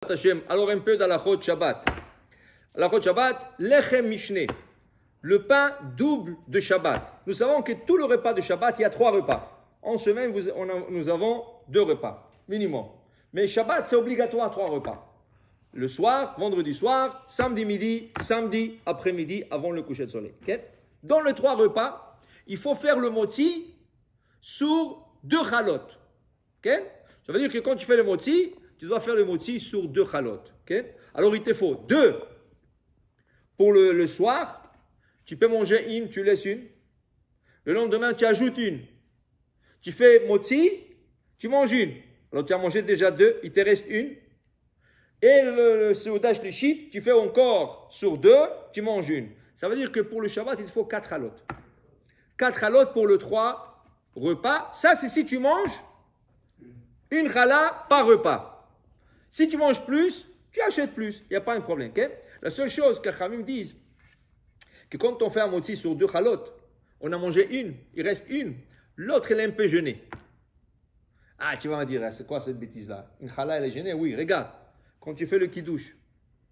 Hashem. Alors un peu d'Alachot Shabbat. Alachot Shabbat, Lechem Mishneh, le pain double de Shabbat. Nous savons que tout le repas de Shabbat, il y a 3 repas. En semaine, nous avons 2 repas, minimum. Mais Shabbat, c'est obligatoire 3 repas. Le soir, vendredi soir, samedi midi, samedi après-midi, avant le coucher de soleil. Okay? Dans les 3 repas, il faut faire le moti sur 2 chalotes. Okay? Ça veut dire que quand tu fais le moti, tu dois faire le moti sur 2 chalotes. Okay? Alors il te faut 2 pour le soir. Tu peux manger une, tu laisses une. Le lendemain, tu ajoutes une. Tu fais moti, tu manges une. Alors tu as mangé déjà 2, il te reste une. Et le Seudah Shlichit, tu fais encore sur 2, tu manges une. Ça veut dire que pour le Shabbat, il te faut 4 chalotes. 4 chalotes pour le 3 repas. Ça, c'est si tu manges une chala par repas. Si tu manges plus, tu achètes plus. Il n'y a pas un problème. Okay? La seule chose que Khamim disent, que quand on fait un moti sur 2 chalotes, on a mangé une, il reste une, l'autre, elle est un peu gênée. Ah, tu vas me dire, c'est quoi cette bêtise-là? Une chala, elle est gênée? Oui, regarde. Quand tu fais le kiddush,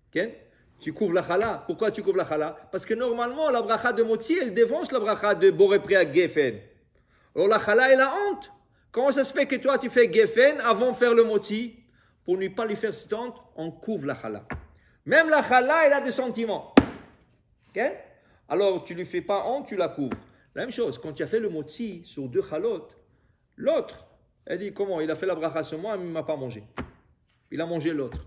okay? Tu couvres la chala. Pourquoi tu couvres la chala? Parce que normalement, la bracha de moti, elle dévance la bracha de boré gefen. Alors la chala, elle a honte. Comment ça se fait que toi, tu fais gefen avant de faire le moti? Pour ne pas lui faire cette honte, on couvre la chala. Même la chala, elle a des sentiments. Okay? Alors, tu ne lui fais pas honte, tu la couvres. La même chose, quand tu as fait le moti sur 2 chalotes, l'autre, elle dit comment? Il a fait la bracha sur moi, mais il ne m'a pas mangé. Il a mangé l'autre.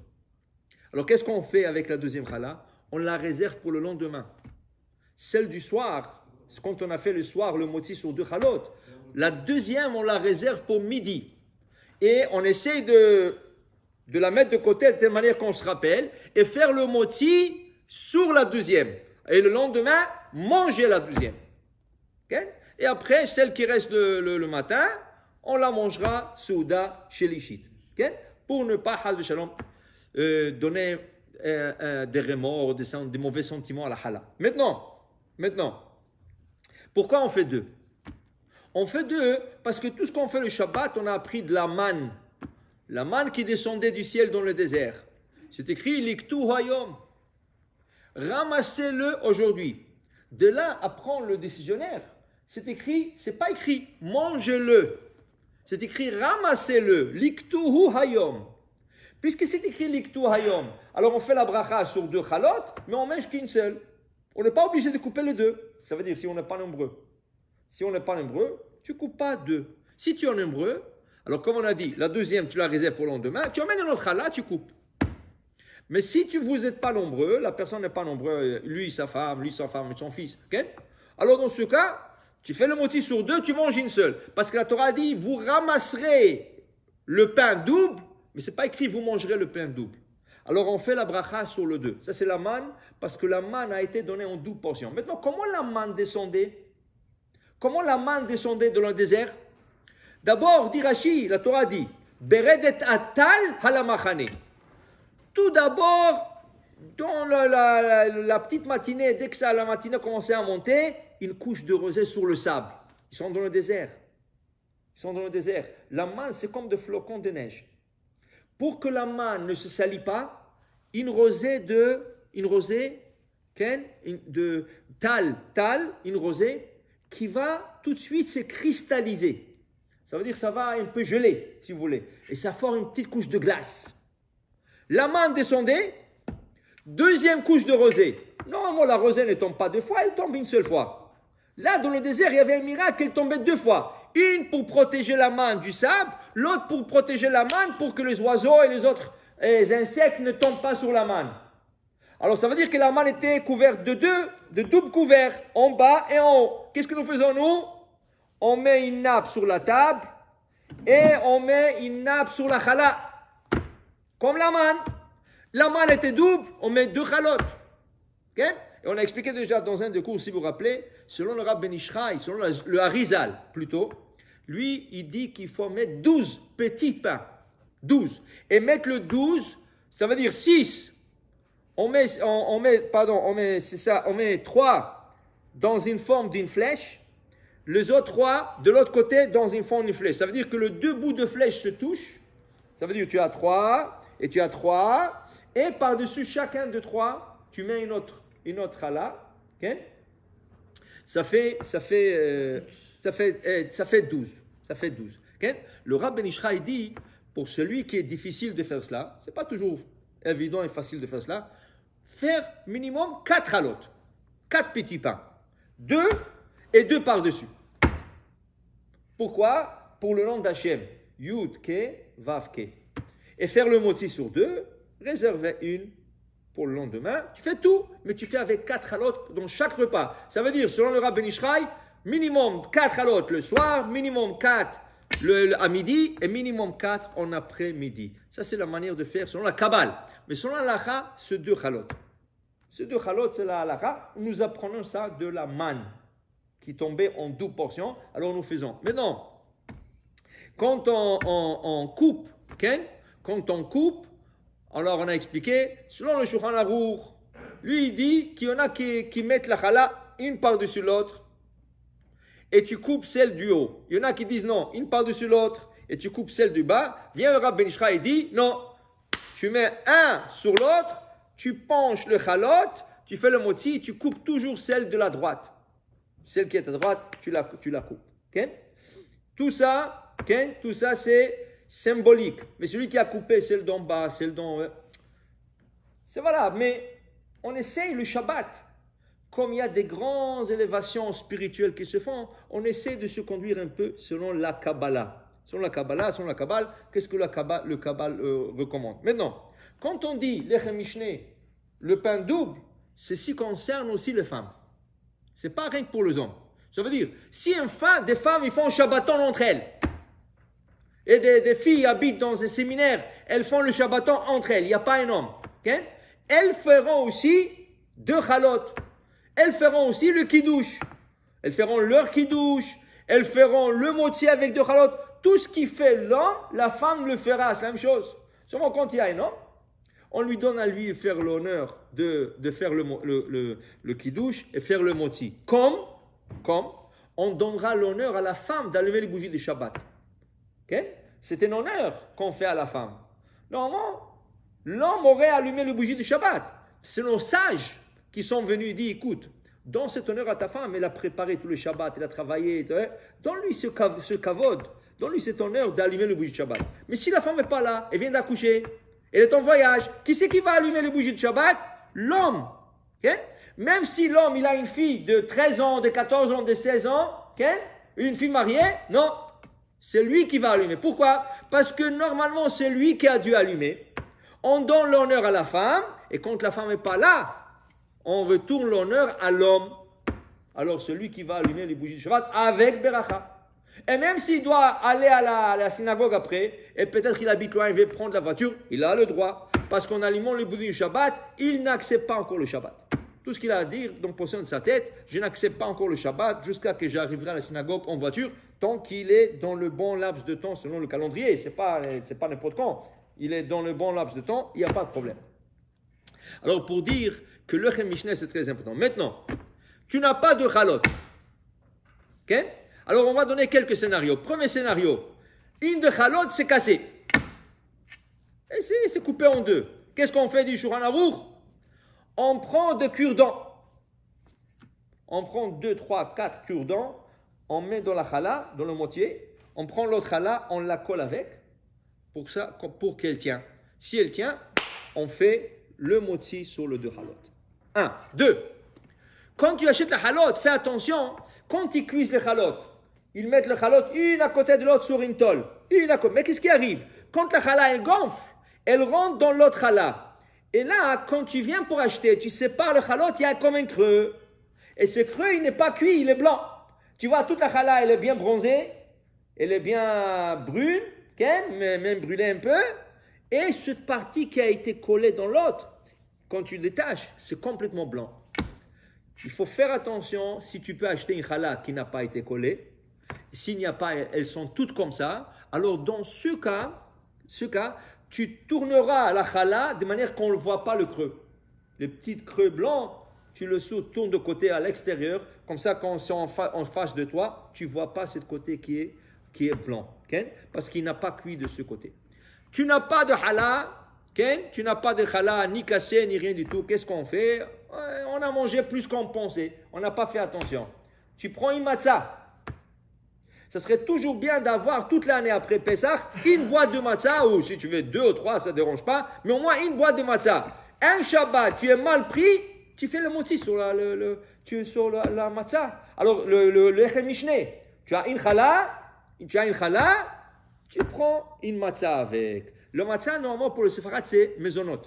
Alors, qu'est-ce qu'on fait avec la deuxième chala? On la réserve pour le lendemain. Celle du soir, quand on a fait le soir le moti sur 2 chalotes, la deuxième, on la réserve pour midi. Et on essaye de la mettre de côté de telle manière qu'on se rappelle et faire le moti sur la deuxième. Et le lendemain, manger la deuxième. Okay? Et après, celle qui reste le matin, on la mangera Seudah Shlichit. Okay? Pour ne pas, donner des remords, des mauvais sentiments à la chala. Maintenant, pourquoi on fait 2? On fait 2 parce que tout ce qu'on fait le Shabbat, on a appris de la manne. La manne qui descendait du ciel dans le désert. C'est écrit Liktu Hayom. Ramassez-le aujourd'hui. De là à prendre le décisionnaire, c'est écrit, c'est pas écrit mangez-le. C'est écrit ramassez-le. Liktuhu Hayom. Puisque c'est écrit Liktu Hayom, alors on fait la bracha sur 2 chalotes, mais on mange qu'une seule. On n'est pas obligé de couper les 2. Ça veut dire si on n'est pas nombreux. Si on n'est pas nombreux, tu ne coupes pas 2. Si tu es nombreux, alors comme on a dit, la deuxième, tu la réserves pour le lendemain, tu emmènes un autre chala, tu coupes. Mais si vous n'êtes pas nombreux, la personne n'est pas nombreuse, lui, sa femme, son fils, okay? Alors dans ce cas, tu fais le moti sur 2, tu manges une seule. Parce que la Torah a dit, vous ramasserez le pain double, mais ce n'est pas écrit, vous mangerez le pain double. Alors on fait la bracha sur le 2. Ça c'est la manne, parce que la manne a été donnée en 12 portions. Maintenant, comment la manne descendait? Comment la manne descendait dans le désert? D'abord, dit Rashi, la Torah dit, Beredet atal halamachane. Tout d'abord, dans la petite matinée, dès que la matinée commençait à monter, une couche de rosée sur le sable. Ils sont dans le désert. La manne, c'est comme des flocons de neige. Pour que la manne ne se salit pas, une rosée de tal, une rosée qui va tout de suite se cristalliser. Ça veut dire que ça va un peu geler, si vous voulez. Et ça forme une petite couche de glace. La manne descendait, deuxième couche de rosée. Normalement, la rosée ne tombe pas 2 fois, elle tombe une seule fois. Là, dans le désert, il y avait un miracle, elle tombait 2 fois. Une pour protéger la manne du sable, l'autre pour protéger la manne pour que les oiseaux et les autres insectes ne tombent pas sur la manne. Alors, ça veut dire que la manne était couverte de double couvert, en bas et en haut. Qu'est-ce que nous faisons, nous? On met une nappe sur la table et on met une nappe sur la chala. Comme la manne. La manne était double, on met 2 chalotes. Okay? Et on a expliqué déjà dans un des cours, si vous vous rappelez, selon le Rab Ben Ishraï, selon le Harizal plutôt, lui, il dit qu'il faut mettre 12 petits pains. 12. Et mettre le 12, ça veut dire 6. On met 3 dans une forme d'une flèche, les autres 3 de l'autre côté dans une forme d'une flèche. Ça veut dire que les 2 bouts de flèche se touchent. Ça veut dire que tu as 3, et tu as 3, et par-dessus chacun de 3, tu mets une autre challah, okay? ça fait 12. Ça fait 12. Okay? Le Rav Ben Ishra dit, pour celui qui est difficile de faire cela, c'est pas toujours évident et facile de faire cela, faire minimum 4 halot, 4 petits pains, 2 et 2 par-dessus. Pourquoi? Pour le nom d'Hachem, Yud Ke Vav Ke. Et faire le motzi sur 2, réserver une pour le lendemain. Tu fais tout, mais tu fais avec 4 halot dans chaque repas. Ça veut dire, selon le Rav Ben Ishraï, minimum 4 halot le soir, minimum 4 à midi et minimum 4 en après-midi. Ça, c'est la manière de faire selon la Kabbale. Mais selon la halakha, c'est 2 halot. Ces 2 halot, c'est la halakha. Nous apprenons ça de la manne qui tombait en 12 portions. Alors nous faisons. Maintenant, quand on coupe, okay? Quand on coupe, alors on a expliqué, selon le Shulchan Aruch, lui il dit qu'il y en a qui mettent la challah une par-dessus l'autre et tu coupes celle du haut. Il y en a qui disent non, une par-dessus l'autre et tu coupes celle du bas. Vient le Rav Ben Ishra et dit non, tu mets un sur l'autre, tu penches le chalot, tu fais le motzi, tu coupes toujours celle de la droite. Celle qui est à droite, tu la coupes. Okay? Tout ça c'est symbolique. Mais celui qui a coupé celle d'en bas, celle d'en haut, c'est valable. Mais on essaye le Shabbat. Comme il y a des grandes élévations spirituelles qui se font, on essaie de se conduire un peu selon la Kabbalah. Selon la Kabbale, qu'est-ce que le Kabbale recommande? Maintenant, quand on dit Lechem Mishneh, le pain double, ceci concerne aussi les femmes. Ce n'est pas rien que pour les hommes. Ça veut dire, si des femmes ils font Shabbaton entre elles, et des filles habitent dans un séminaire, elles font le Shabbaton entre elles, il n'y a pas un homme. Okay? Elles feront aussi 2 chalot. Elles feront aussi le kiddush. Elles feront leur kiddush. Elles feront le motzi avec 2 chalot. Tout ce qui fait l'homme, la femme le fera. C'est la même chose. Seulement quand il y a un homme, on lui donne à lui faire l'honneur de faire le kiddush et faire le motzi. Comme on donnera l'honneur à la femme d'allumer les bougies de Shabbat. Okay? C'est un honneur qu'on fait à la femme. Normalement, l'homme aurait allumé les bougies de Shabbat. C'est nos sages qui sont venus et dit, écoute, donne cet honneur à ta femme, elle a préparé tout le Shabbat, elle a travaillé, donne-lui ce kavod, donne-lui cet honneur d'allumer les bougies de Shabbat. Mais si la femme n'est pas là, elle vient d'accoucher, elle est en voyage, qui c'est qui va allumer les bougies de Shabbat? L'homme. Okay? Même si l'homme, il a une fille de 13 ans, de 14 ans, de 16 ans, okay? Une fille mariée, non. C'est lui qui va allumer. Pourquoi? Parce que normalement, c'est lui qui a dû allumer. On donne l'honneur à la femme, et quand la femme n'est pas là, on retourne l'honneur à l'homme. Alors, celui qui va allumer les bougies de Shabbat avec Beracha. Et même s'il doit aller à la synagogue après, et peut-être qu'il habite loin, il veut prendre la voiture, il a le droit. Parce qu'en allumant les bougies du Shabbat, il n'accepte pas encore le Shabbat. Tout ce qu'il a à dire dans le poisson de sa tête, je n'accepte pas encore le Shabbat jusqu'à que j'arriverai à la synagogue en voiture, tant qu'il est dans le bon laps de temps selon le calendrier. C'est pas n'importe quand. Il est dans le bon laps de temps, il n'y a pas de problème. Alors pour dire que le Lechem Mishneh c'est très important. Maintenant, tu n'as pas de chalot. Ok? Alors on va donner quelques scénarios. Premier scénario, une de chalot c'est cassé. Et c'est coupé en 2. Qu'est-ce qu'on fait du Shulchan Aruch? On prend 2 cure-dents. On prend 2, 3, 4 cure-dents. On met dans la challah, dans le moitié. On prend l'autre challah, on la colle avec. Pour qu'elle tienne. Si elle tient, on fait le motzi sur le 2 halot. 1. 2. Quand tu achètes la halot, fais attention. Quand ils cuisent les halot, ils mettent le halot une à côté de l'autre sur une tôle. Mais qu'est-ce qui arrive? Quand la challah elle gonfle, elle rentre dans l'autre challah. Et là, quand tu viens pour acheter, tu sépares le halot, il y a comme un creux. Et ce creux, il n'est pas cuit, il est blanc. Tu vois, toute la challah, elle est bien bronzée, elle est bien brune, même brûlée un peu. Et cette partie qui a été collée dans l'autre, quand tu détaches, c'est complètement blanc. Il faut faire attention si tu peux acheter une challah qui n'a pas été collée. S'il n'y a pas, elles sont toutes comme ça. Alors dans ce cas, tu tourneras la challah de manière qu'on ne voit pas le creux. Le petit creux blanc, tu le tournes de côté à l'extérieur. Comme ça, quand c'est en face de toi, tu ne vois pas ce côté qui est blanc. Okay? Parce qu'il n'a pas cuit de ce côté. Tu n'as pas de challah Ken, tu n'as pas de challah ni cassé ni rien du tout. Qu'est-ce qu'on fait? On a mangé plus qu'on pensait. On n'a pas fait attention. Tu prends une matzah. Ça serait toujours bien d'avoir toute l'année après Pessah une boîte de matzah, ou si tu veux 2 ou 3, ça ne dérange pas, mais au moins une boîte de matzah. Un Shabbat, tu es mal pris, tu fais le moti sur la matzah. Alors, le lechem mishné, tu as une challah, tu prends une matzah avec. Le matzah, normalement, pour le séfarad, c'est mezonot.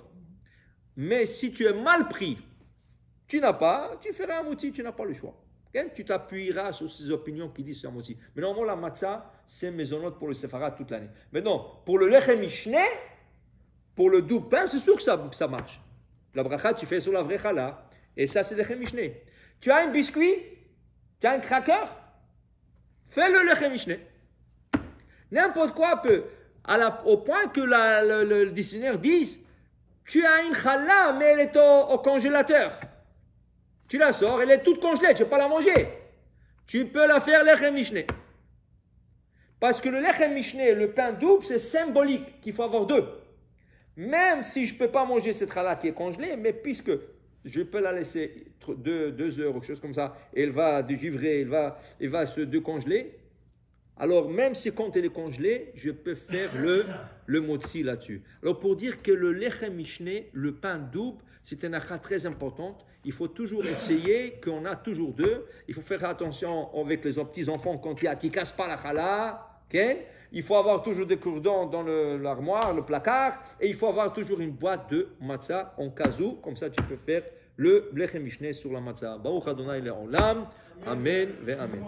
Mais si tu es mal pris, tu feras un moti, tu n'as pas le choix. Okay? Tu t'appuieras sur ces opinions qui disent c'est un moti. Mais normalement, la matzah, c'est mezonot pour le séfarad toute l'année. Mais non, pour le lechem mishné, pour le double pain, c'est sûr que ça marche. La bracha, tu fais sur la vraie challah. Et ça, c'est le lechem mishné. Tu as un biscuit, tu as un cracker, fais le lechem mishné. N'importe quoi peut. Au point que le dictionnaire dise, tu as une challah, mais elle est au congélateur. Tu la sors, elle est toute congelée, tu ne peux pas la manger. Tu peux la faire lechem mishné. Parce que le lechem mishné, le pain double, c'est symbolique qu'il faut avoir 2. Même si je ne peux pas manger cette challah qui est congelée, mais puisque je peux la laisser 2 heures ou quelque chose comme ça, et elle va dégivrer, elle va se décongeler, alors même si quand elle est congelée, je peux faire le motzi là-dessus. Alors pour dire que le lechem mishné, le pain double, c'est une achat très importante. Il faut toujours essayer qu'on a toujours 2. Il faut faire attention avec les petits-enfants quand il y a qui ne cassent pas la challah. Okay? Il faut avoir toujours des cordons dans l'armoire, le placard, et il faut avoir toujours une boîte de matzah en cas où, comme ça tu peux faire le lechem mishné sur la matzah. Baruch Adonai le'olam. Amen ve amen.